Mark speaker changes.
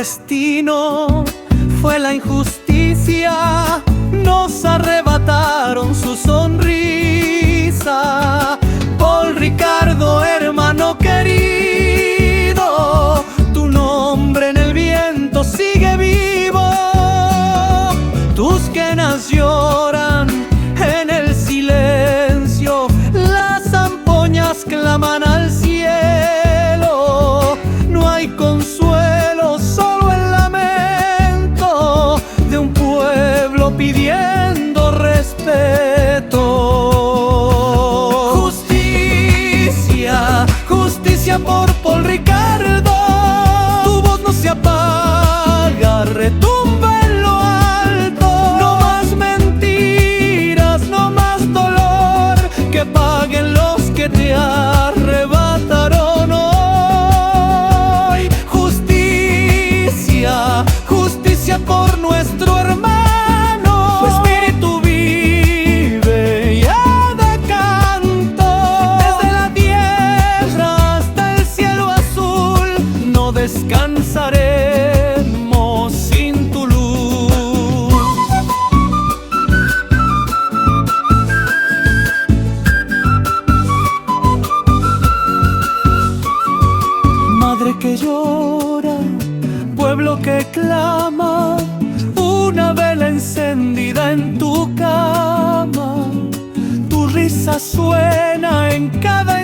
Speaker 1: destino fue la injusticia, nos arrebataron su sonrisa. Paul Ricardo, hermano querido, tu nombre en el viento sigue vivo. Tus quenas lloran en el silencio, las zampoñas claman al cielo. No hay consuelo, solo el lamento de un pueblo pidiendo respeto. Justicia, justicia por Paul Ricardo. Tu voz no se apaga, retumba en lo alto. No más mentiras, no más dolor, que paguen los que te arrebataron hoy. Justicia, justicia por nuestro hermano. Su espíritu vive y da canto. Desde la tierra hasta el cielo azul, no descansaremos sin tu luz. Madre que llora, pueblo que clama, una vela encendida en tu cama. Tu risa suena en cada